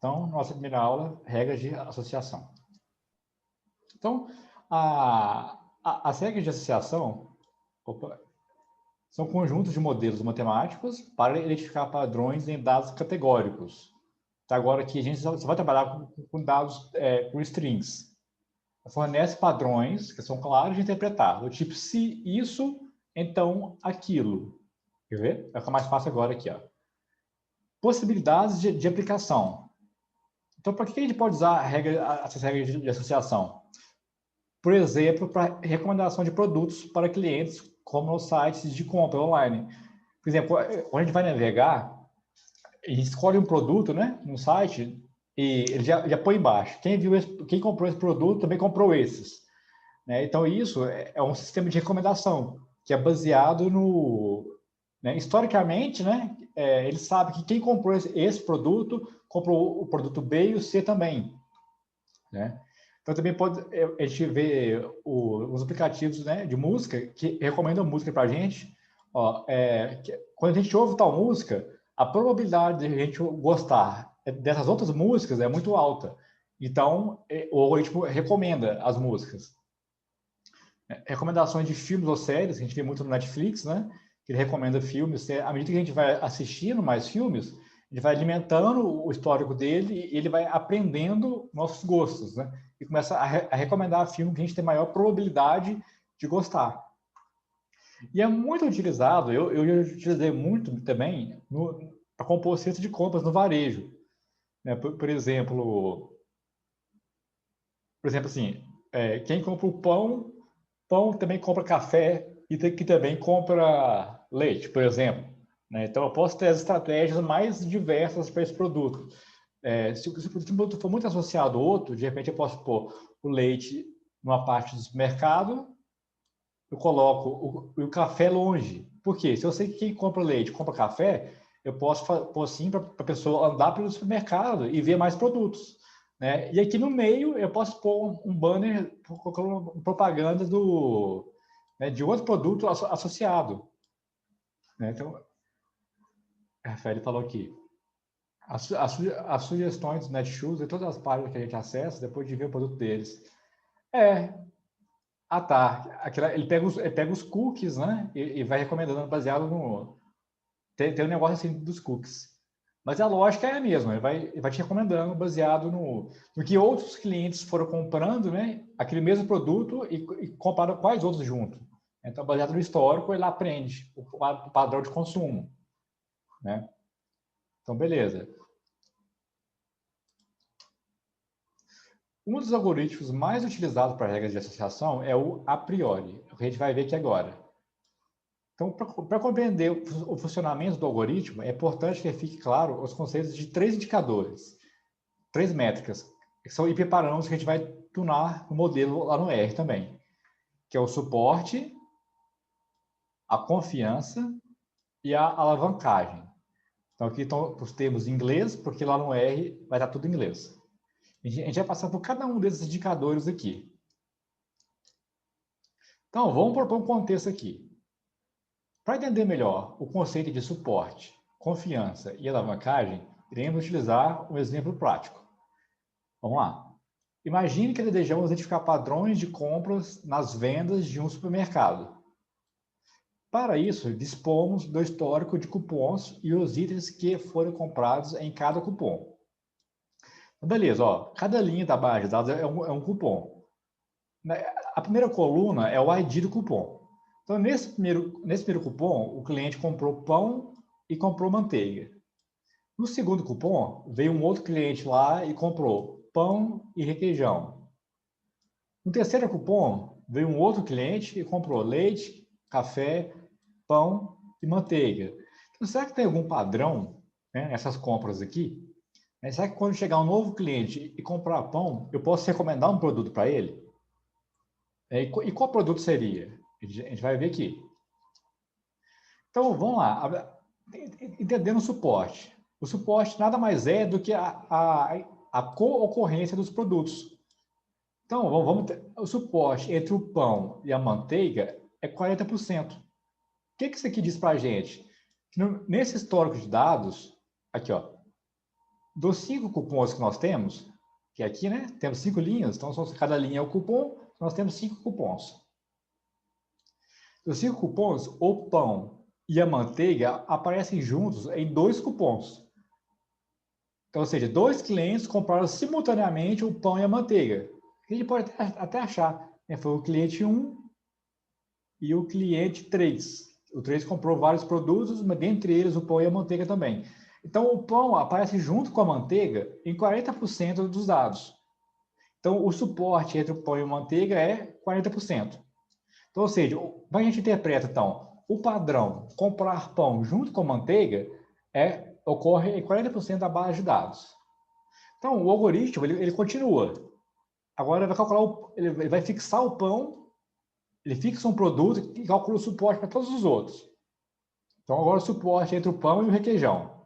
Então, nossa primeira aula, regras de associação. Então, as regras de associação são conjuntos de modelos matemáticos para identificar padrões em dados categóricos. Então, agora aqui a gente só vai trabalhar com dados com strings. Fornece padrões que são claros de interpretar, do tipo, se isso, então aquilo. Quer ver? Vai ficar mais fácil agora aqui. Ó. Possibilidades de aplicação. Então, para que a gente pode usar essas regras de associação? Por exemplo, para recomendação de produtos para clientes, como nos sites de compra online. Por exemplo, quando a gente vai navegar, a gente escolhe um produto, né, no site, e ele já põe embaixo. Quem comprou esse produto também comprou esses. Né? Então, isso é um sistema de recomendação, que é baseado no... Né, historicamente, né, ele sabe que quem comprou esse produto, comprou o produto B e o C também. Né? Então, também a gente vê os aplicativos, né, de música que recomendam música para a gente. Ó, quando a gente ouve tal música, a probabilidade de a gente gostar dessas outras músicas é muito alta. Então, o algoritmo recomenda as músicas. Recomendações de filmes ou séries, que a gente vê muito no Netflix, né? Que ele recomenda filmes. À medida que a gente vai assistindo mais filmes, ele vai alimentando o histórico dele e ele vai aprendendo nossos gostos, né? E começa a recomendar filmes que a gente tem maior probabilidade de gostar. E é muito utilizado, eu já utilizei muito também para compor cesta de compras no varejo. Né? Por exemplo, assim, quem compra o pão também compra café e que também compra leite, por exemplo. Né? Então, eu posso ter as estratégias mais diversas para esse produto. Se o produto for muito associado ao outro, de repente eu posso pôr o leite numa parte do supermercado, eu coloco o café longe. Por quê? Se eu sei que quem compra leite compra café, eu posso pôr assim para a pessoa andar pelo supermercado e ver mais produtos. Né? E aqui no meio eu posso pôr um banner com propaganda de outro produto associado. Né? Então, a Rafael falou aqui. As sugestões do Netshoes e todas as páginas que a gente acessa depois de ver o produto deles. Tá. Ele pega os cookies, né? E vai recomendando baseado no... Tem um negócio assim dos cookies. Mas a lógica é a mesma. Ele vai te recomendando baseado no que outros clientes foram comprando, né? Aquele mesmo produto e compara quais outros junto. Então, baseado no histórico, ele aprende o padrão de consumo. Né? Então, beleza. Um dos algoritmos mais utilizados para regras de associação é o a priori, o que a gente vai ver aqui agora. Então, para compreender o funcionamento do algoritmo, é importante que fique claro os conceitos de 3 indicadores, 3 métricas, que são hiperparâmetros que a gente vai tunar no modelo lá no R também, que é o suporte, a confiança e a alavancagem. Então, aqui estão os termos em inglês, porque lá no R vai estar tudo em inglês. A gente vai passar por cada um desses indicadores aqui. Então, vamos propor um contexto aqui. Para entender melhor o conceito de suporte, confiança e alavancagem, iremos utilizar um exemplo prático. Vamos lá. Imagine que desejamos identificar padrões de compras nas vendas de um supermercado. Para isso, dispomos do histórico de cupons e os itens que foram comprados em cada cupom. Beleza, ó, cada linha da base de dados é um cupom. A primeira coluna é o ID do cupom. Então, nesse primeiro cupom, o cliente comprou pão e comprou manteiga. No segundo cupom, veio um outro cliente lá e comprou pão e requeijão. No terceiro cupom, veio um outro cliente e comprou leite, café, pão e manteiga. Então, será que tem algum padrão, né, nessas compras aqui? Será que quando chegar um novo cliente e comprar pão, eu posso recomendar um produto para ele? E qual produto seria? A gente vai ver aqui. Então, vamos lá. Entendendo o suporte. O suporte nada mais é do que a co-ocorrência dos produtos. Então, o suporte entre o pão e a manteiga é 40%. O que isso aqui diz para a gente? Que nesse histórico de dados, aqui, ó, Dos 5 cupons que nós temos, que aqui, né, temos 5 linhas, então cada linha é o cupom, nós temos 5 cupons. Dos 5 cupons, o pão e a manteiga aparecem juntos em 2 cupons. Então, ou seja, 2 clientes compraram simultaneamente o pão e a manteiga. A gente pode até achar, né, foi o cliente 1 e o cliente 3. O 3 comprou vários produtos, mas dentre eles o pão e a manteiga também. Então, o pão aparece junto com a manteiga em 40% dos dados. Então, o suporte entre o pão e a manteiga é 40%. Então, ou seja, como a gente interpreta, então, o padrão comprar pão junto com manteiga ocorre em 40% da base de dados. Então, o algoritmo, ele continua. Agora, ele vai calcular, ele vai fixar o pão, ele fixa um produto e calcula o suporte para todos os outros. Então, agora o suporte entre o pão e o requeijão.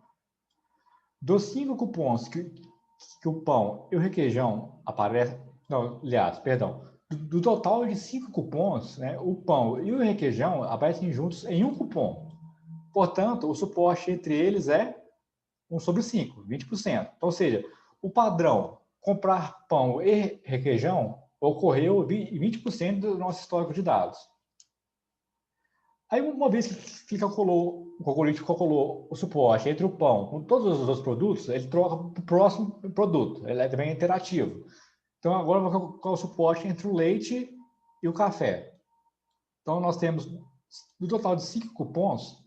Dos 5 cupons que o pão e o requeijão aparecem... Não, aliás, perdão. Do total de 5 cupons, né, o pão e o requeijão aparecem juntos em um cupom. Portanto, o suporte entre eles é 1/5, 20%. Então, ou seja, o padrão comprar pão e requeijão ocorreu em 20% do nosso histórico de dados. Aí, uma vez que o algoritmo calculou o suporte entre o pão com todos os outros produtos, ele troca para o próximo produto. Ele é também interativo. Então, agora eu vou calcular o suporte entre o leite e o café. Então, nós temos, no total de 5 cupons,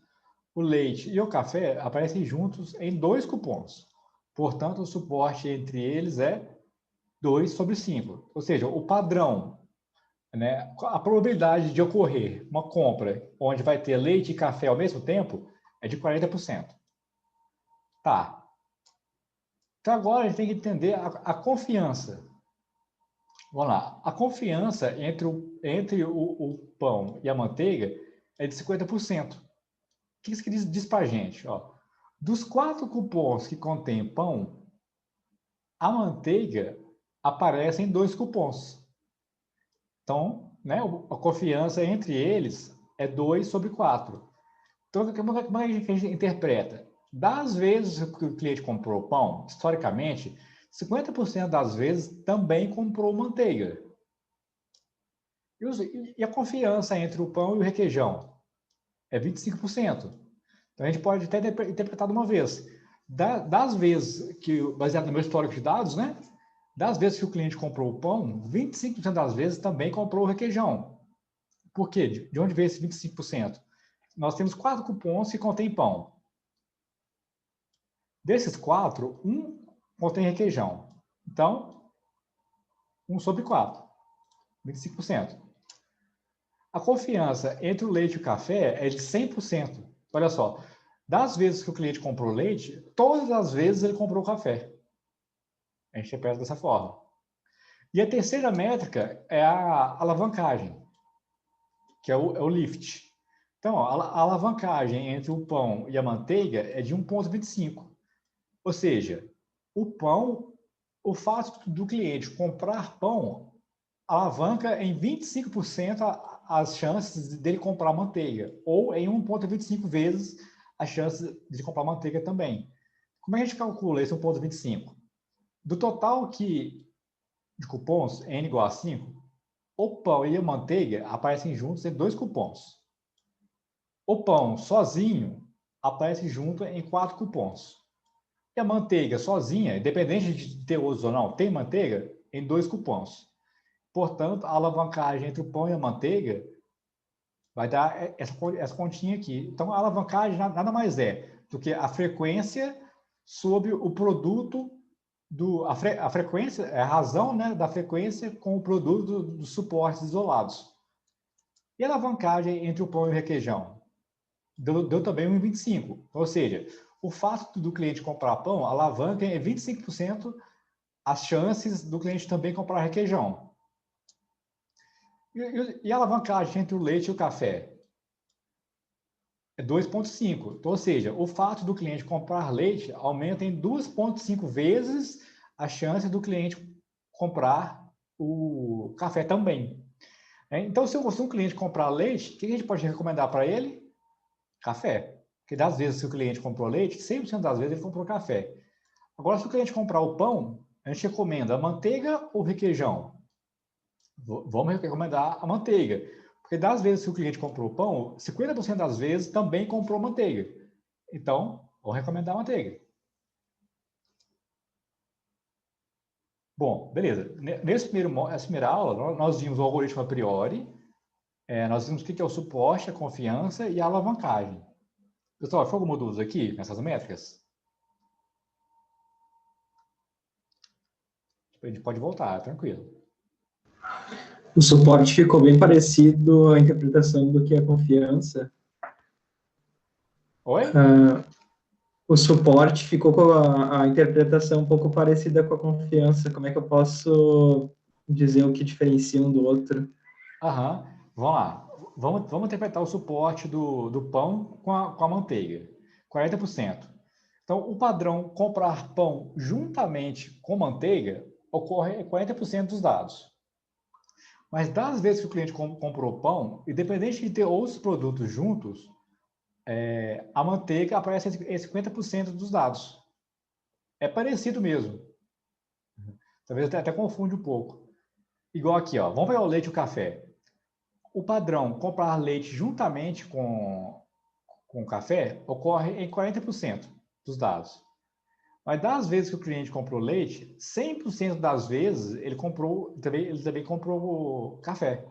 o leite e o café aparecem juntos em 2 cupons. Portanto, o suporte entre eles é 2/5. Ou seja, o padrão, né, a probabilidade de ocorrer uma compra onde vai ter leite e café ao mesmo tempo é de 40%. Tá. Então, agora a gente tem que entender a confiança. Vamos lá. A confiança entre o pão e a manteiga é de 50%. O que isso diz para a gente? Ó, dos 4 cupons que contêm pão, a manteiga aparece em 2 cupons. Então, né, a confiança entre eles é 2/4. Então, como é que a gente interpreta? Das vezes que o cliente comprou pão, historicamente, 50% das vezes também comprou manteiga. E a confiança entre o pão e o requeijão é 25%. Então, a gente pode até interpretar de uma vez. Das vezes que, baseado no meu histórico de dados, né? Das vezes que o cliente comprou o pão, 25% das vezes também comprou o requeijão. Por quê? De onde veio esse 25%? Nós temos 4 cupons que contêm pão. Desses 4, um contém requeijão. Então, 1/4, 25%. A confiança entre o leite e o café é de 100%. Olha só, das vezes que o cliente comprou leite, todas as vezes ele comprou café. A gente interpreta dessa forma. E a terceira métrica é a alavancagem, que é o lift. Então, a alavancagem entre o pão e a manteiga é de 1,25. Ou seja, o fato do cliente comprar pão alavanca em 25% as chances dele comprar manteiga, ou em 1,25 vezes as chances de comprar manteiga também. Como é que a gente calcula esse 1,25? Do total de cupons, n igual a 5, o pão e a manteiga aparecem juntos em 2 cupons. O pão sozinho aparece junto em 4 cupons. E a manteiga sozinha, independente de ter outros ou não, tem manteiga em 2 cupons. Portanto, a alavancagem entre o pão e a manteiga vai dar essa continha aqui. Então, a alavancagem nada mais é do que a frequência sobre o produto a frequência, é a razão, né, da frequência com o produto dos suportes isolados. E a alavancagem entre o pão e o requeijão? Deu também 1,25. Ou seja, o fato do cliente comprar pão alavanca em 25% as chances do cliente também comprar requeijão. E a alavancagem entre o leite e o café? É 2,5. Então, ou seja, o fato do cliente comprar leite aumenta em 2,5 vezes a chance do cliente comprar o café também. Então, se um cliente comprar leite, o que a gente pode recomendar para ele? Café. Porque das vezes que o cliente comprou leite, 100% das vezes ele comprou café. Agora, se o cliente comprar o pão, a gente recomenda a manteiga ou requeijão? Vamos recomendar a manteiga. Porque das vezes que o cliente comprou o pão, 50% das vezes também comprou manteiga. Então, vamos recomendar a manteiga. Bom, beleza. Nessa primeira aula, nós vimos o algoritmo a priori, nós vimos o que é o suporte, a confiança e a alavancagem. Pessoal, foi alguma dúvida aqui nessas métricas? A gente pode voltar, tranquilo. O suporte ficou bem parecido à interpretação do que é confiança. Oi? O suporte ficou com a interpretação um pouco parecida com a confiança. Como é que eu posso dizer o que diferencia um do outro? Aham, vamos lá. Vamos interpretar o suporte do pão com a manteiga. 40%. Então, o padrão comprar pão juntamente com manteiga ocorre em 40% dos dados. Mas das vezes que o cliente comprou pão, independente de ter outros produtos juntos, a manteiga aparece em 50% dos dados. É parecido mesmo. Talvez até confunde um pouco. Igual aqui, ó. Vamos pegar o leite e o café. O padrão comprar leite juntamente com o café ocorre em 40% dos dados. Mas das vezes que o cliente comprou leite, 100% das vezes ele também comprou café.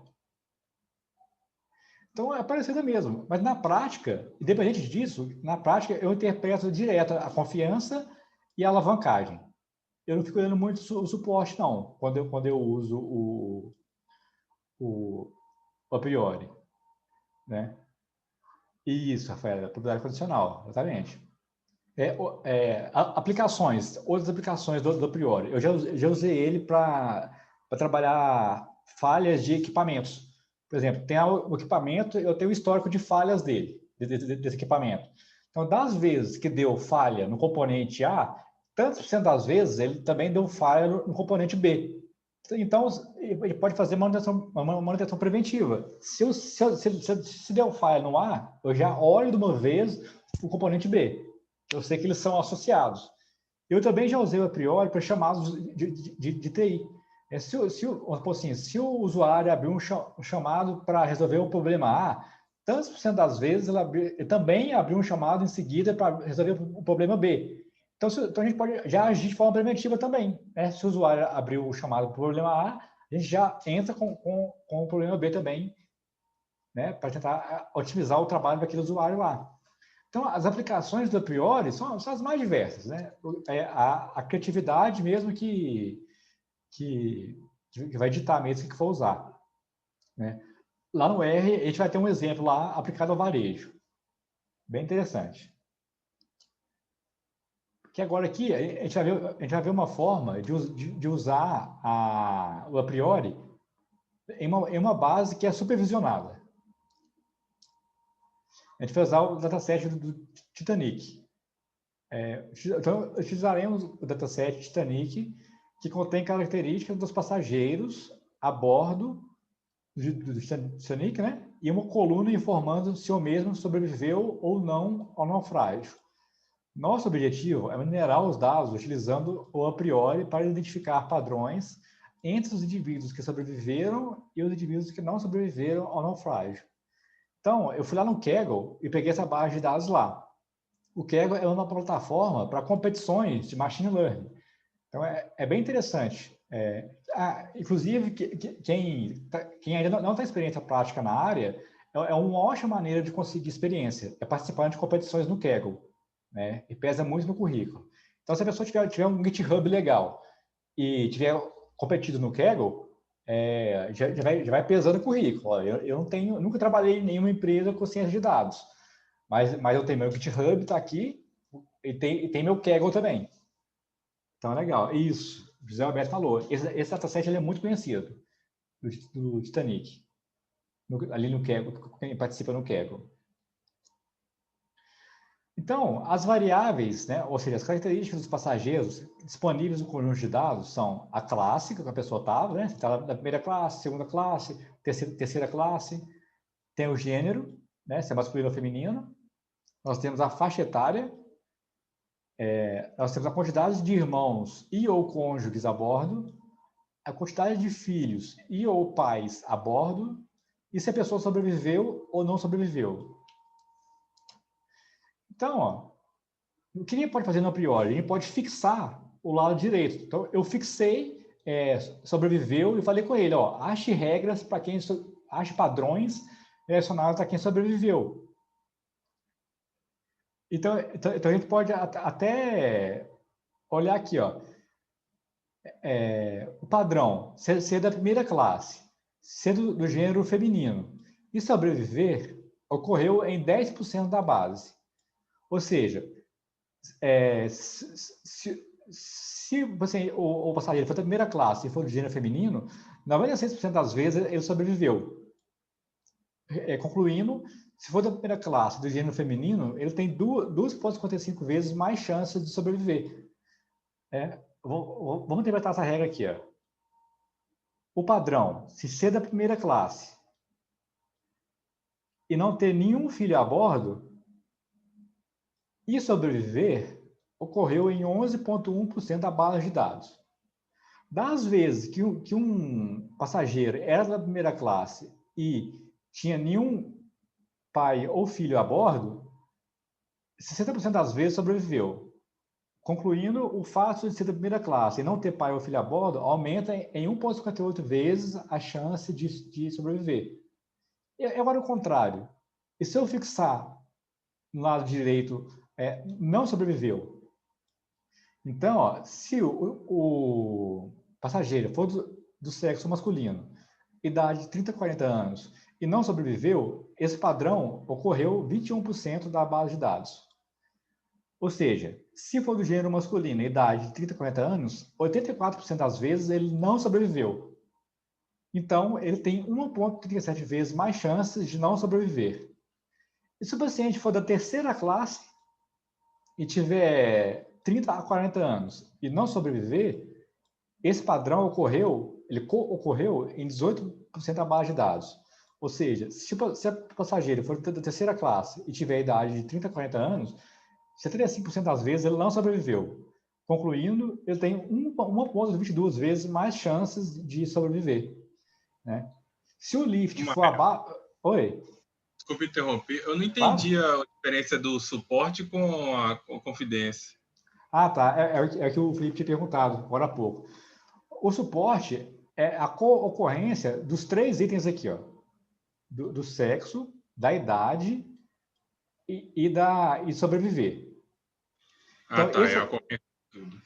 Então é parecido mesmo. Mas na prática, independente disso, na prática eu interpreto direto a confiança e a alavancagem. Eu não fico olhando muito o suporte, não, quando eu uso o a priori. Né? Isso, Rafael, propriedade condicional, exatamente. Aplicações, outras aplicações do priori. Eu já usei ele para trabalhar falhas de equipamentos. Por exemplo, tem o equipamento, eu tenho o histórico de falhas desse equipamento. Então, das vezes que deu falha no componente A, tantos por cento das vezes ele também deu falha no componente B. Então, ele pode fazer uma manutenção preventiva. Se deu falha no A, eu já olho de uma vez o componente B. Eu sei que eles são associados. Eu também já usei o a priori para chamados de TI. Se o usuário abrir um chamado para resolver o problema A, tantos por cento das vezes ele também abriu um chamado em seguida para resolver o problema B. Então a gente pode já agir de forma preventiva também. Né? Se o usuário abriu o chamado para o problema A, a gente já entra com o problema B também, né? Para tentar otimizar o trabalho daquele usuário lá. Então, as aplicações do a priori são as mais diversas, né? A criatividade mesmo que vai ditar mesmo o que for usar, né? Lá no R, a gente vai ter um exemplo lá aplicado ao varejo. Bem interessante. Que agora aqui, a gente vai ver uma forma de usar o a priori em uma base que é supervisionada. A gente vai usar o dataset do Titanic. Então, utilizaremos o dataset Titanic, que contém características dos passageiros a bordo do Titanic, né? E uma coluna informando se o mesmo sobreviveu ou não ao naufrágio. Nosso objetivo é minerar os dados utilizando o a priori para identificar padrões entre os indivíduos que sobreviveram e os indivíduos que não sobreviveram ao naufrágio. Então, eu fui lá no Kaggle e peguei essa base de dados lá. O Kaggle é uma plataforma para competições de machine learning. Então, é bem interessante. Inclusive, quem ainda não tem experiência prática na área, é uma ótima maneira de conseguir experiência, é participar de competições no Kaggle, né? E pesa muito no currículo. Então, se a pessoa tiver um GitHub legal e tiver competido no Kaggle, já vai pesando o currículo. Eu não tenho, nunca trabalhei em nenhuma empresa com ciência de dados, mas eu tenho meu GitHub, está aqui, e tem meu Kaggle também. Então, é legal. Isso, o José Alberto falou. Esse dataset ele é muito conhecido, do Titanic, ali no Kaggle, quem participa no Kaggle. Então, as variáveis, né, ou seja, as características dos passageiros disponíveis no conjunto de dados são a classe que a pessoa estava, né? Está na primeira classe, segunda classe, terceira classe. Tem o gênero, né? Se é masculino ou feminino. Nós temos a faixa etária, nós temos a quantidade de irmãos e ou cônjuges a bordo, a quantidade de filhos e ou pais a bordo, e se a pessoa sobreviveu ou não sobreviveu. Então, ó, o que a gente pode fazer no a priori? A gente pode fixar o lado direito. Então, eu fixei, sobreviveu, e falei com ele, ó, ache regras para quem, ache padrões relacionados a quem sobreviveu. Então a gente pode até olhar aqui, ó, o padrão, ser da primeira classe, ser do gênero feminino e sobreviver ocorreu em 10% da base. Ou seja, se você, o passageiro for da primeira classe e for do gênero feminino, 96% das vezes ele sobreviveu. Concluindo, se for da primeira classe do gênero feminino, ele tem 2,55 vezes mais chances de sobreviver. Vamos interpretar essa regra aqui. Ó. O padrão, se ser da primeira classe e não ter nenhum filho a bordo, e sobreviver ocorreu em 11,1% da base de dados. Das vezes que um passageiro era da primeira classe e tinha nenhum pai ou filho a bordo, 60% das vezes sobreviveu. Concluindo, o fato de ser da primeira classe e não ter pai ou filho a bordo aumenta em 1,58 vezes a chance de sobreviver. E agora o contrário. E se eu fixar no lado direito, não sobreviveu? Então, ó, se o passageiro for do sexo masculino, idade de 30 a 40 anos, e não sobreviveu, esse padrão ocorreu 21% da base de dados. Ou seja, se for do gênero masculino, idade de 30 a 40 anos, 84% das vezes ele não sobreviveu. Então, ele tem 1,37 vezes mais chances de não sobreviver. E se o paciente for da terceira classe e tiver 30 a 40 anos e não sobreviver, esse padrão ocorreu em 18% da base de dados. Ou seja, se o passageiro for da terceira classe e tiver a idade de 30 a 40 anos, 75% das vezes ele não sobreviveu. Concluindo, ele tem 1,22 vezes mais chances de sobreviver. Né? Se o lift for abaixo... Oi? Desculpa interromper. Eu não entendi a diferença do suporte com a confidência. Ah, tá. É o que o Felipe tinha perguntado agora há pouco. O suporte é a ocorrência dos 3 itens aqui, ó. Do sexo, da idade e sobreviver. Então, tá. É a confiança de tudo.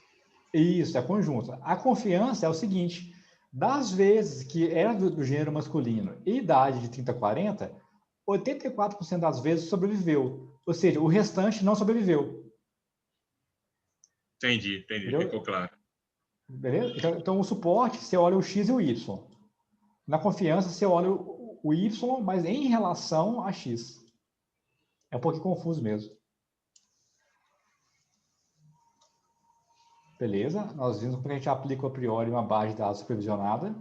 Isso, é conjunto. A confiança é o seguinte: das vezes que era do gênero masculino e idade de 30 a 40, 84% das vezes sobreviveu. Ou seja, o restante não sobreviveu. Entendi. Entendeu? Ficou claro. Beleza? Então, o suporte, você olha o X e o Y. Na confiança, você olha o Y, mas em relação a X. É um pouquinho confuso mesmo. Beleza? Nós vimos como a gente aplica a priori uma base de dados supervisionada.